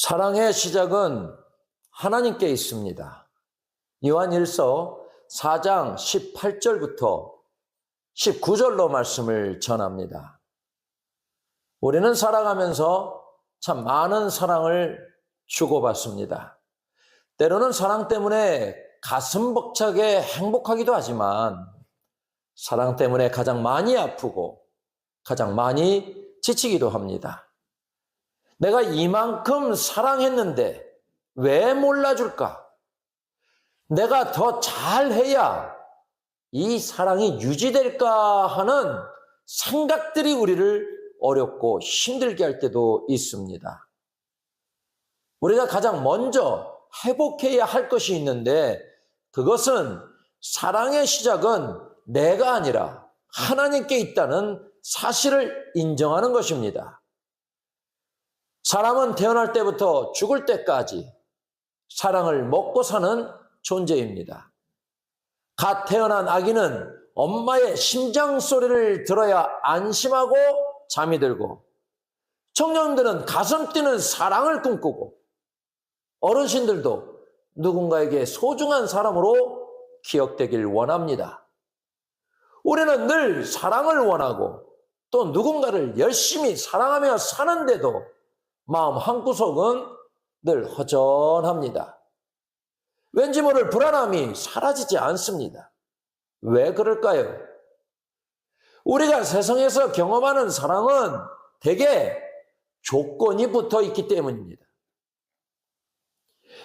사랑의 시작은 하나님께 있습니다. 요한일서 4장 18절부터 19절로 말씀을 전합니다. 우리는 살아가면서 참 많은 사랑을 주고받습니다. 때로는 사랑 때문에 가슴 벅차게 행복하기도 하지만 사랑 때문에 가장 많이 아프고 가장 많이 지치기도 합니다. 내가 이만큼 사랑했는데 왜 몰라줄까? 내가 더 잘해야 이 사랑이 유지될까 하는 생각들이 우리를 어렵고 힘들게 할 때도 있습니다. 우리가 가장 먼저 회복해야 할 것이 있는데 그것은 사랑의 시작은 내가 아니라 하나님께 있다는 사실을 인정하는 것입니다. 사람은 태어날 때부터 죽을 때까지 사랑을 먹고 사는 존재입니다. 갓 태어난 아기는 엄마의 심장 소리를 들어야 안심하고 잠이 들고, 청년들은 가슴 뛰는 사랑을 꿈꾸고, 어르신들도 누군가에게 소중한 사람으로 기억되길 원합니다. 우리는 늘 사랑을 원하고 또 누군가를 열심히 사랑하며 사는데도 마음 한구석은 늘 허전합니다. 왠지 모를 불안함이 사라지지 않습니다. 왜 그럴까요? 우리가 세상에서 경험하는 사랑은 대개 조건이 붙어 있기 때문입니다.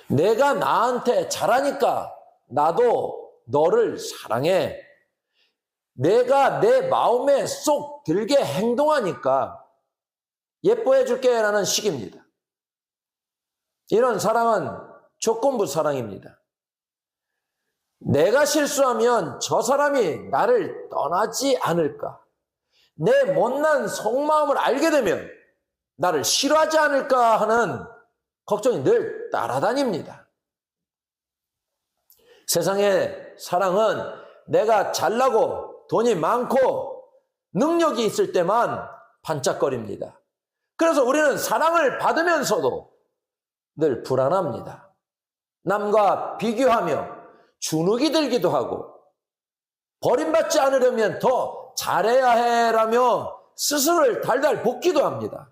내가 나한테 잘하니까 나도 너를 사랑해. 내가 내 마음에 쏙 들게 행동하니까 예뻐해 줄게 라는 식입니다. 이런 사랑은 조건부 사랑입니다. 내가 실수하면 저 사람이 나를 떠나지 않을까? 내 못난 속마음을 알게 되면 나를 싫어하지 않을까 하는 걱정이 늘 따라다닙니다. 세상의 사랑은 내가 잘나고 돈이 많고 능력이 있을 때만 반짝거립니다. 그래서 우리는 사랑을 받으면서도 늘 불안합니다. 남과 비교하며 주눅이 들기도 하고 버림받지 않으려면 더 잘해야 해라며 스스로를 달달 볶기도 합니다.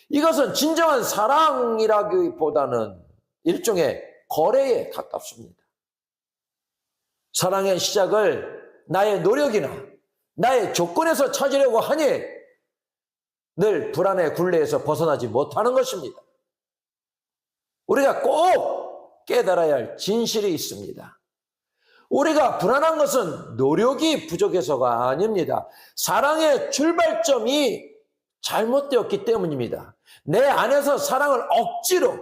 이것은 진정한 사랑이라기보다는 일종의 거래에 가깝습니다. 사랑의 시작을 나의 노력이나 나의 조건에서 찾으려고 하니 늘 불안의 굴레에서 벗어나지 못하는 것입니다. 우리가 꼭 깨달아야 할 진실이 있습니다. 우리가 불안한 것은 노력이 부족해서가 아닙니다. 사랑의 출발점이 잘못되었기 때문입니다. 내 안에서 사랑을 억지로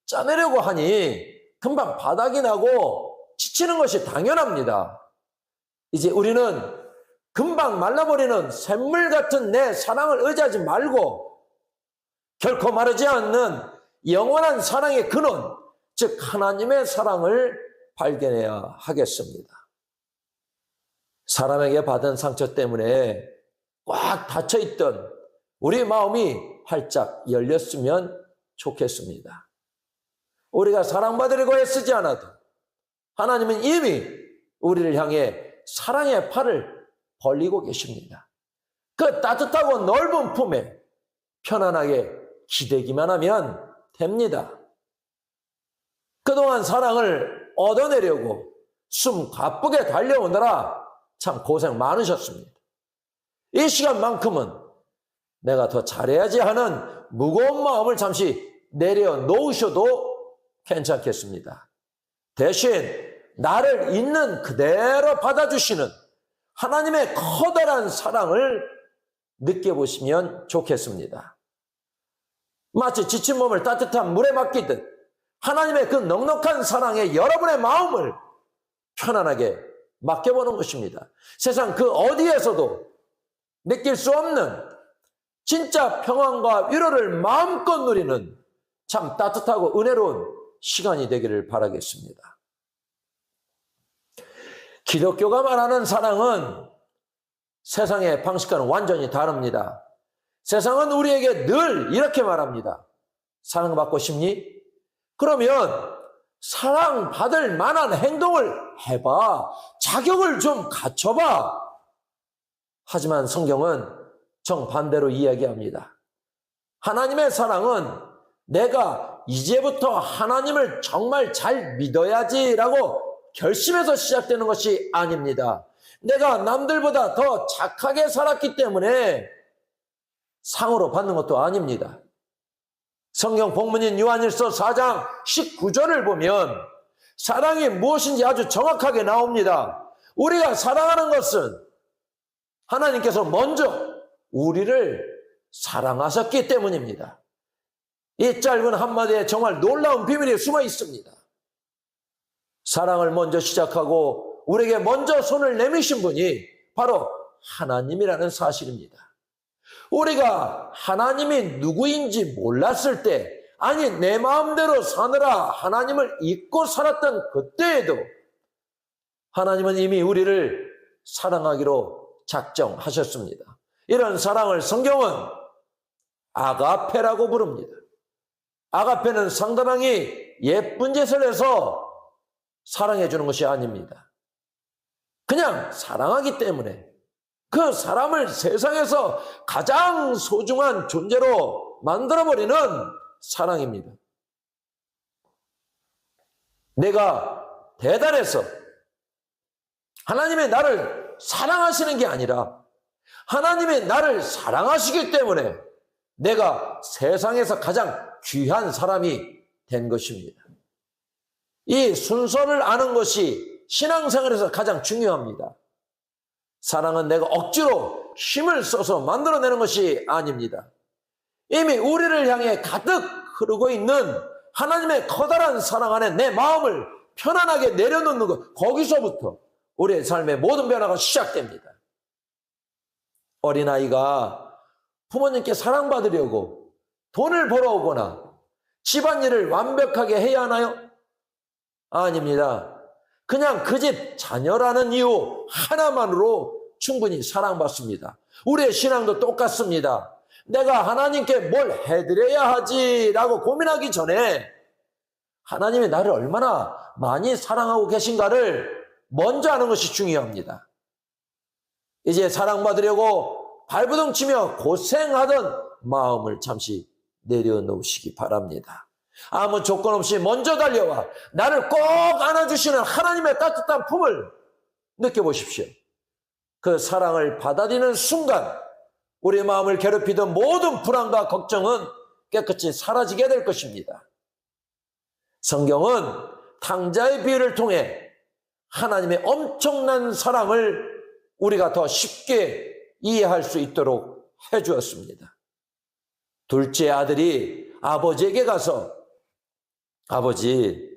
짜내려고 하니 금방 바닥이 나고 지치는 것이 당연합니다. 이제 우리는 금방 말라버리는 샘물 같은 내 사랑을 의지하지 말고 결코 마르지 않는 영원한 사랑의 근원, 즉 하나님의 사랑을 발견해야 하겠습니다. 사람에게 받은 상처 때문에 꽉 닫혀있던 우리 마음이 활짝 열렸으면 좋겠습니다. 우리가 사랑받으려고 애쓰지 않아도 하나님은 이미 우리를 향해 사랑의 팔을 벌리고 계십니다. 그 따뜻하고 넓은 품에 편안하게 기대기만 하면 됩니다. 그동안 사랑을 얻어내려고 숨 가쁘게 달려오느라 참 고생 많으셨습니다. 이 시간만큼은 내가 더 잘해야지 하는 무거운 마음을 잠시 내려놓으셔도 괜찮겠습니다. 대신 나를 있는 그대로 받아주시는 하나님의 커다란 사랑을 느껴보시면 좋겠습니다. 마치 지친 몸을 따뜻한 물에 맡기듯 하나님의 그 넉넉한 사랑에 여러분의 마음을 편안하게 맡겨보는 것입니다. 세상 그 어디에서도 느낄 수 없는 진짜 평안과 위로를 마음껏 누리는 참 따뜻하고 은혜로운 시간이 되기를 바라겠습니다. 기독교가 말하는 사랑은 세상의 방식과는 완전히 다릅니다. 세상은 우리에게 늘 이렇게 말합니다. 사랑받고 싶니? 그러면 사랑받을 만한 행동을 해봐. 자격을 좀 갖춰봐. 하지만 성경은 정반대로 이야기합니다. 하나님의 사랑은 내가 이제부터 하나님을 정말 잘 믿어야지라고 결심해서 시작되는 것이 아닙니다. 내가 남들보다 더 착하게 살았기 때문에 상으로 받는 것도 아닙니다. 성경 본문인 요한일서 4장 19절을 보면 사랑이 무엇인지 아주 정확하게 나옵니다. 우리가 사랑하는 것은 하나님께서 먼저 우리를 사랑하셨기 때문입니다. 이 짧은 한마디에 정말 놀라운 비밀이 숨어 있습니다. 사랑을 먼저 시작하고 우리에게 먼저 손을 내미신 분이 바로 하나님이라는 사실입니다. 우리가 하나님이 누구인지 몰랐을 때, 아니 내 마음대로 사느라 하나님을 잊고 살았던 그때에도 하나님은 이미 우리를 사랑하기로 작정하셨습니다. 이런 사랑을 성경은 아가페라고 부릅니다. 아가페는 상대방이 예쁜 짓을 해서 사랑해 주는 것이 아닙니다. 그냥 사랑하기 때문에 그 사람을 세상에서 가장 소중한 존재로 만들어버리는 사랑입니다. 내가 대단해서 하나님의 나를 사랑하시는 게 아니라 하나님의 나를 사랑하시기 때문에 내가 세상에서 가장 귀한 사람이 된 것입니다. 이 순서를 아는 것이 신앙생활에서 가장 중요합니다. 사랑은 내가 억지로 힘을 써서 만들어내는 것이 아닙니다. 이미 우리를 향해 가득 흐르고 있는 하나님의 커다란 사랑 안에 내 마음을 편안하게 내려놓는 것, 거기서부터 우리의 삶의 모든 변화가 시작됩니다. 어린아이가 부모님께 사랑받으려고 돈을 벌어오거나 집안일을 완벽하게 해야 하나요? 아닙니다. 그냥 그 집 자녀라는 이유 하나만으로 충분히 사랑받습니다. 우리의 신앙도 똑같습니다. 내가 하나님께 뭘 해드려야 하지라고 고민하기 전에 하나님이 나를 얼마나 많이 사랑하고 계신가를 먼저 아는 것이 중요합니다. 이제 사랑받으려고 발부둥치며 고생하던 마음을 잠시 내려놓으시기 바랍니다. 아무 조건 없이 먼저 달려와 나를 꼭 안아주시는 하나님의 따뜻한 품을 느껴보십시오. 그 사랑을 받아들이는 순간 우리 마음을 괴롭히던 모든 불안과 걱정은 깨끗이 사라지게 될 것입니다. 성경은 탕자의 비유를 통해 하나님의 엄청난 사랑을 우리가 더 쉽게 이해할 수 있도록 해주었습니다. 둘째 아들이 아버지에게 가서 아버지,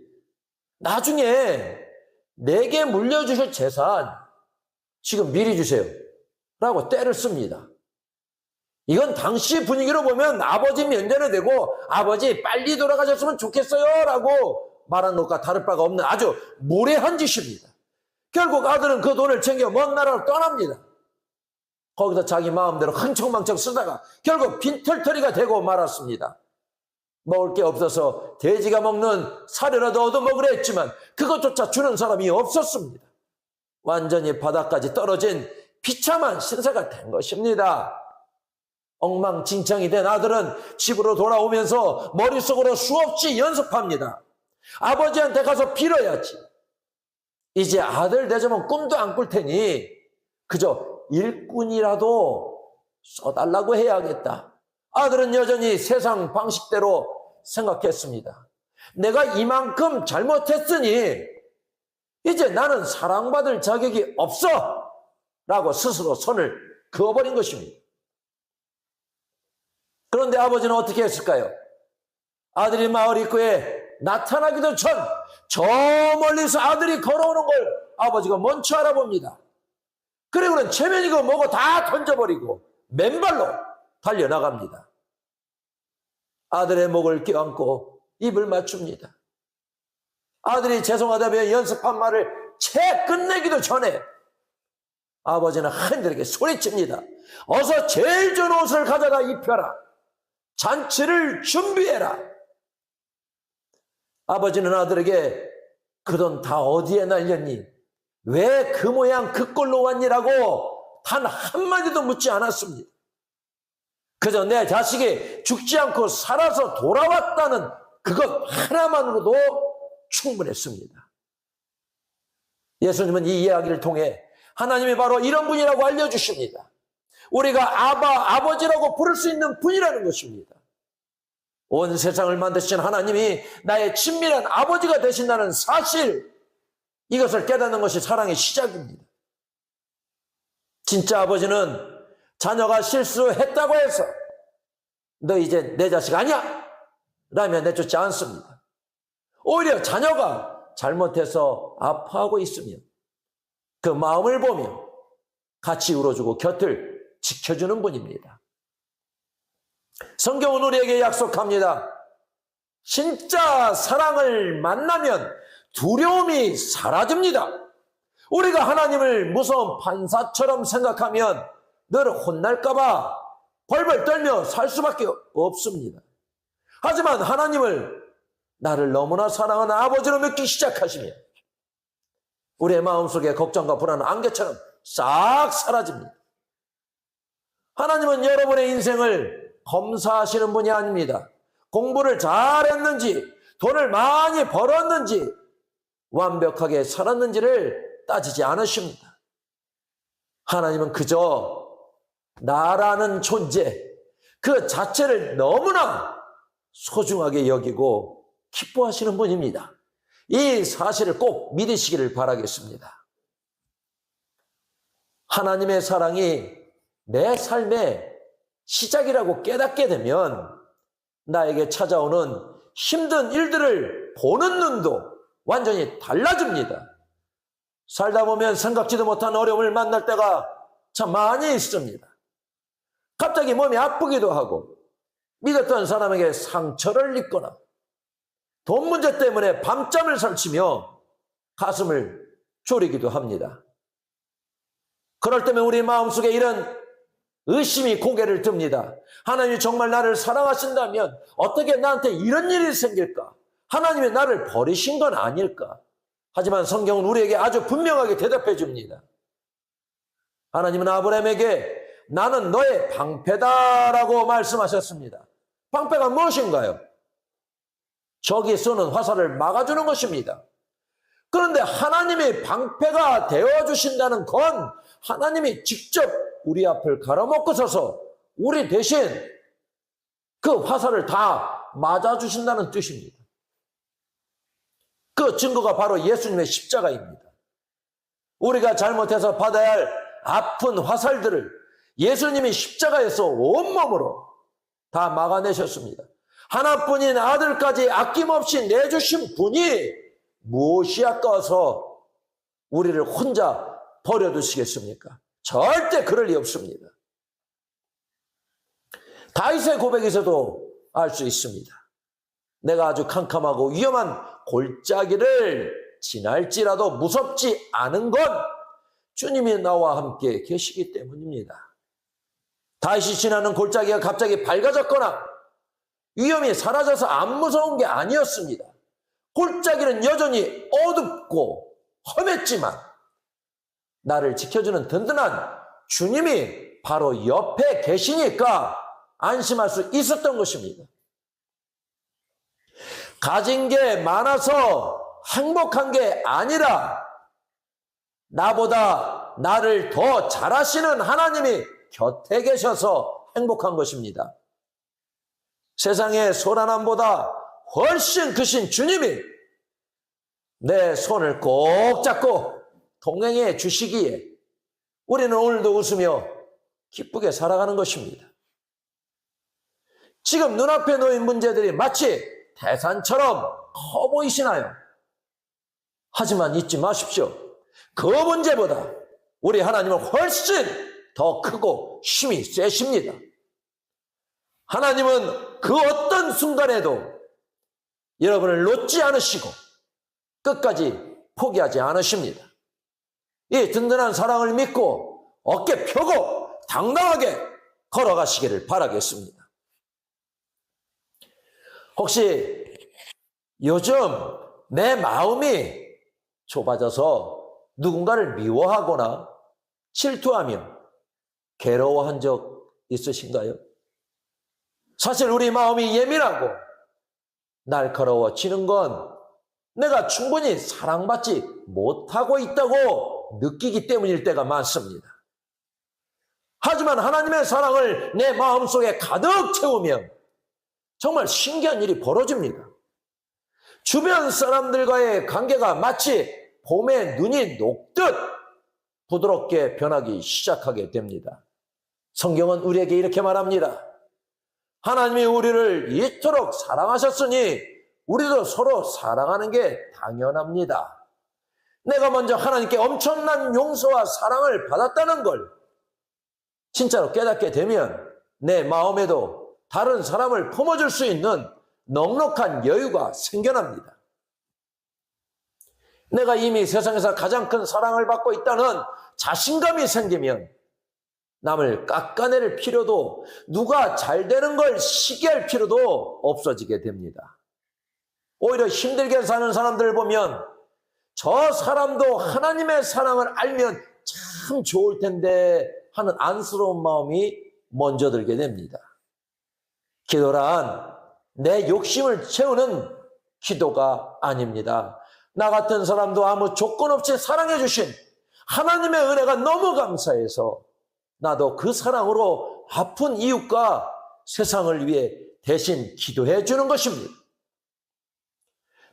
나중에 내게 물려주실 재산 지금 미리 주세요 라고 떼를 씁니다. 이건 당시 분위기로 보면 아버지 면전에 대고 아버지 빨리 돌아가셨으면 좋겠어요 라고 말한 것과 다를 바가 없는 아주 무례한 짓입니다. 결국 아들은 그 돈을 챙겨 먼 나라로 떠납니다. 거기서 자기 마음대로 흥청망청 쓰다가 결국 빈털터리가 되고 말았습니다. 먹을 게 없어서 돼지가 먹는 사료라도 얻어먹으려 했지만 그것조차 주는 사람이 없었습니다. 완전히 바닥까지 떨어진 비참한 신세가 된 것입니다. 엉망진창이 된 아들은 집으로 돌아오면서 머릿속으로 수없이 연습합니다. 아버지한테 가서 빌어야지. 이제 아들 되자면 꿈도 안 꿀 테니 그저 일꾼이라도 써달라고 해야겠다. 아들은 여전히 세상 방식대로 생각했습니다. 내가 이만큼 잘못했으니 이제 나는 사랑받을 자격이 없어 라고 스스로 선을 그어버린 것입니다. 그런데 아버지는 어떻게 했을까요? 아들이 마을 입구에 나타나기도 전 저 멀리서 아들이 걸어오는 걸 아버지가 먼저 알아봅니다. 그리고는 체면이고 뭐고 다 던져버리고 맨발로 달려나갑니다. 아들의 목을 껴안고 입을 맞춥니다. 아들이 죄송하다며 연습한 말을 채 끝내기도 전에 아버지는 하인들에게 소리칩니다. 어서 제일 좋은 옷을 가져다 입혀라. 잔치를 준비해라. 아버지는 아들에게 그 돈 다 어디에 날렸니? 왜 그 모양 그 꼴로 왔니라고 단 한마디도 묻지 않았습니다. 그저 내 자식이 죽지 않고 살아서 돌아왔다는 그것 하나만으로도 충분했습니다. 예수님은 이 이야기를 통해 하나님이 바로 이런 분이라고 알려주십니다. 우리가 아버지라고 부를 수 있는 분이라는 것입니다. 온 세상을 만드신 하나님이 나의 친밀한 아버지가 되신다는 사실, 이것을 깨닫는 것이 사랑의 시작입니다. 진짜 아버지는 자녀가 실수했다고 해서 너 이제 내 자식 아니야 라며 내쫓지 않습니다. 오히려 자녀가 잘못해서 아파하고 있으면 그 마음을 보며 같이 울어주고 곁을 지켜주는 분입니다. 성경은 우리에게 약속합니다. 진짜 사랑을 만나면 두려움이 사라집니다. 우리가 하나님을 무서운 판사처럼 생각하면 늘 혼날까봐 벌벌 떨며 살 수밖에 없습니다. 하지만 하나님을 나를 너무나 사랑하는 아버지로 믿기 시작하시면 우리의 마음속에 걱정과 불안은 안개처럼 싹 사라집니다. 하나님은 여러분의 인생을 검사하시는 분이 아닙니다. 공부를 잘했는지, 돈을 많이 벌었는지, 완벽하게 살았는지를 따지지 않으십니다. 하나님은 그저 나라는 존재 그 자체를 너무나 소중하게 여기고 기뻐하시는 분입니다. 이 사실을 꼭 믿으시기를 바라겠습니다. 하나님의 사랑이 내 삶의 시작이라고 깨닫게 되면 나에게 찾아오는 힘든 일들을 보는 눈도 완전히 달라집니다. 살다 보면 생각지도 못한 어려움을 만날 때가 참 많이 있습니다. 갑자기 몸이 아프기도 하고 믿었던 사람에게 상처를 입거나 돈 문제 때문에 밤잠을 설치며 가슴을 졸이기도 합니다. 그럴 때면 우리 마음속에 이런 의심이 고개를 듭니다. 하나님이 정말 나를 사랑하신다면 어떻게 나한테 이런 일이 생길까? 하나님이 나를 버리신 건 아닐까? 하지만 성경은 우리에게 아주 분명하게 대답해 줍니다. 하나님은 아브라함에게 나는 너의 방패다라고 말씀하셨습니다. 방패가 무엇인가요? 적이 쏘는 화살을 막아주는 것입니다. 그런데 하나님이 방패가 되어주신다는 건 하나님이 직접 우리 앞을 가로막고 서서 우리 대신 그 화살을 다 맞아주신다는 뜻입니다. 그 증거가 바로 예수님의 십자가입니다. 우리가 잘못해서 받아야 할 아픈 화살들을 예수님이 십자가에서 온몸으로 다 막아내셨습니다. 하나뿐인 아들까지 아낌없이 내주신 분이 무엇이 아까워서 우리를 혼자 버려두시겠습니까? 절대 그럴 리 없습니다. 다윗의 고백에서도 알 수 있습니다. 내가 아주 캄캄하고 위험한 골짜기를 지날지라도 무섭지 않은 건 주님이 나와 함께 계시기 때문입니다. 다윗이 지나는 골짜기가 갑자기 밝아졌거나 위험이 사라져서 안 무서운 게 아니었습니다. 골짜기는 여전히 어둡고 험했지만 나를 지켜주는 든든한 주님이 바로 옆에 계시니까 안심할 수 있었던 것입니다. 가진 게 많아서 행복한 게 아니라 나보다 나를 더 잘하시는 하나님이 곁에 계셔서 행복한 것입니다. 세상의 소란함보다 훨씬 크신 주님이 내 손을 꼭 잡고 동행해 주시기에 우리는 오늘도 웃으며 기쁘게 살아가는 것입니다. 지금 눈앞에 놓인 문제들이 마치 태산처럼 커 보이시나요? 하지만 잊지 마십시오. 그 문제보다 우리 하나님은 훨씬 더 크고 힘이 세십니다. 하나님은 그 어떤 순간에도 여러분을 놓지 않으시고 끝까지 포기하지 않으십니다. 이 든든한 사랑을 믿고 어깨 펴고 당당하게 걸어가시기를 바라겠습니다. 혹시 요즘 내 마음이 좁아져서 누군가를 미워하거나 질투하며 괴로워한 적 있으신가요? 사실 우리 마음이 예민하고 날카로워지는 건 내가 충분히 사랑받지 못하고 있다고 느끼기 때문일 때가 많습니다. 하지만 하나님의 사랑을 내 마음속에 가득 채우면 정말 신기한 일이 벌어집니다. 주변 사람들과의 관계가 마치 봄에 눈이 녹듯 부드럽게 변하기 시작하게 됩니다. 성경은 우리에게 이렇게 말합니다. 하나님이 우리를 이토록 사랑하셨으니 우리도 서로 사랑하는 게 당연합니다. 내가 먼저 하나님께 엄청난 용서와 사랑을 받았다는 걸 진짜로 깨닫게 되면 내 마음에도 다른 사람을 품어줄 수 있는 넉넉한 여유가 생겨납니다. 내가 이미 세상에서 가장 큰 사랑을 받고 있다는 자신감이 생기면 남을 깎아낼 필요도, 누가 잘 되는 걸 시기할 필요도 없어지게 됩니다. 오히려 힘들게 사는 사람들 보면 저 사람도 하나님의 사랑을 알면 참 좋을 텐데 하는 안쓰러운 마음이 먼저 들게 됩니다. 기도란 내 욕심을 채우는 기도가 아닙니다. 나 같은 사람도 아무 조건 없이 사랑해 주신 하나님의 은혜가 너무 감사해서 나도 그 사랑으로 아픈 이웃과 세상을 위해 대신 기도해 주는 것입니다.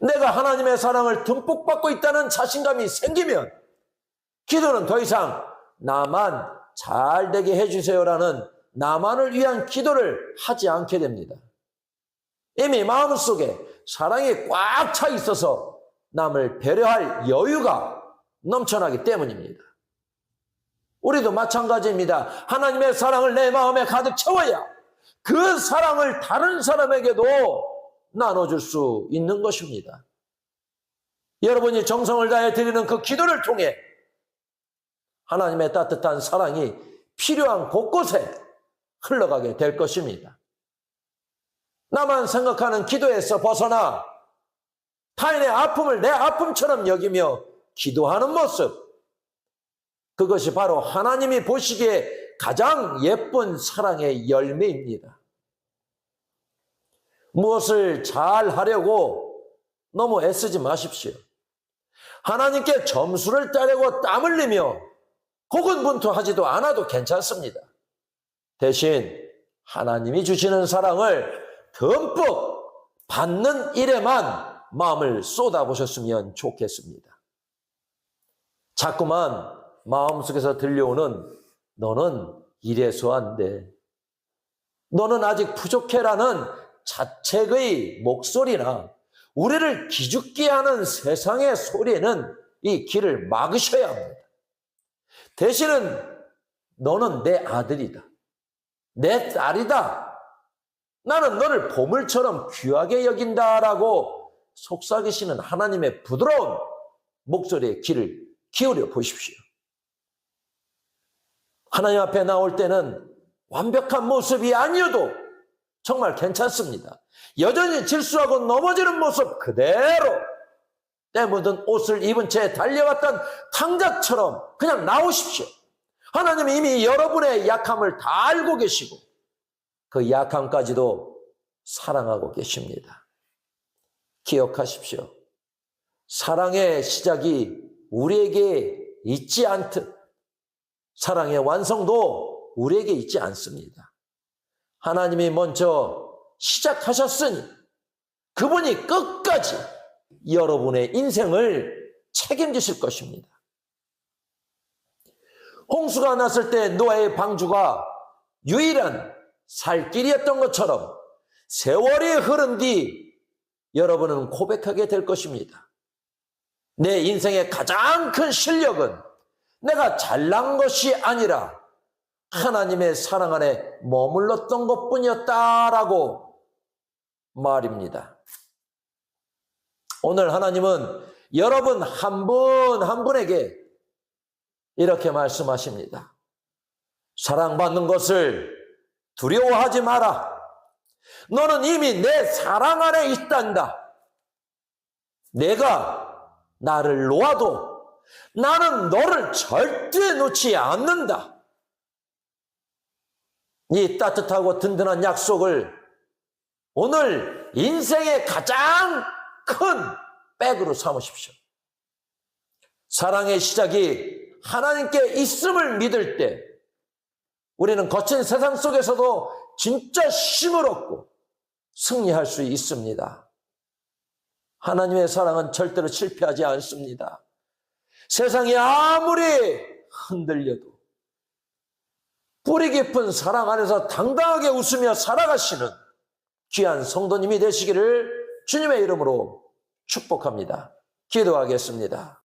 내가 하나님의 사랑을 듬뿍 받고 있다는 자신감이 생기면 기도는 더 이상 나만 잘 되게 해주세요라는 나만을 위한 기도를 하지 않게 됩니다. 이미 마음속에 사랑이 꽉 차 있어서 남을 배려할 여유가 넘쳐나기 때문입니다. 우리도 마찬가지입니다. 하나님의 사랑을 내 마음에 가득 채워야 그 사랑을 다른 사람에게도 나눠줄 수 있는 것입니다. 여러분이 정성을 다해 드리는 그 기도를 통해 하나님의 따뜻한 사랑이 필요한 곳곳에 흘러가게 될 것입니다. 나만 생각하는 기도에서 벗어나 타인의 아픔을 내 아픔처럼 여기며 기도하는 모습, 그것이 바로 하나님이 보시기에 가장 예쁜 사랑의 열매입니다. 무엇을 잘 하려고 너무 애쓰지 마십시오. 하나님께 점수를 따려고 땀 흘리며 고군분투하지도 않아도 괜찮습니다. 대신 하나님이 주시는 사랑을 듬뿍 받는 일에만 마음을 쏟아보셨으면 좋겠습니다. 자꾸만 마음속에서 들려오는 너는 이래서 안 돼, 너는 아직 부족해라는 자책의 목소리나 우리를 기죽게 하는 세상의 소리에는 이 길을 막으셔야 합니다. 대신은 너는 내 아들이다, 내 딸이다, 나는 너를 보물처럼 귀하게 여긴다라고 속삭이시는 하나님의 부드러운 목소리에 귀를 기울여 보십시오. 하나님 앞에 나올 때는 완벽한 모습이 아니어도 정말 괜찮습니다. 여전히 질수하고 넘어지는 모습 그대로 때 묻은 옷을 입은 채 달려왔던 탕자처럼 그냥 나오십시오. 하나님이 이미 여러분의 약함을 다 알고 계시고 그 약함까지도 사랑하고 계십니다. 기억하십시오. 사랑의 시작이 우리에게 있지 않듯 사랑의 완성도 우리에게 있지 않습니다. 하나님이 먼저 시작하셨으니 그분이 끝까지 여러분의 인생을 책임지실 것입니다. 홍수가 났을 때 노아의 방주가 유일한 살 길이었던 것처럼 세월이 흐른 뒤 여러분은 고백하게 될 것입니다. 내 인생의 가장 큰 실력은 내가 잘난 것이 아니라 하나님의 사랑 안에 머물렀던 것뿐이었다라고 말입니다. 오늘 하나님은 여러분 한 분 한 분에게 이렇게 말씀하십니다. 사랑받는 것을 두려워하지 마라. 너는 이미 내 사랑 안에 있단다. 내가 나를 놓아도 나는 너를 절대 놓지 않는다. 이 따뜻하고 든든한 약속을 오늘 인생의 가장 큰 백으로 삼으십시오. 사랑의 시작이 하나님께 있음을 믿을 때 우리는 거친 세상 속에서도 진짜 힘을 얻고 승리할 수 있습니다. 하나님의 사랑은 절대로 실패하지 않습니다. 세상이 아무리 흔들려도 뿌리 깊은 사랑 안에서 당당하게 웃으며 살아가시는 귀한 성도님이 되시기를 주님의 이름으로 축복합니다. 기도하겠습니다.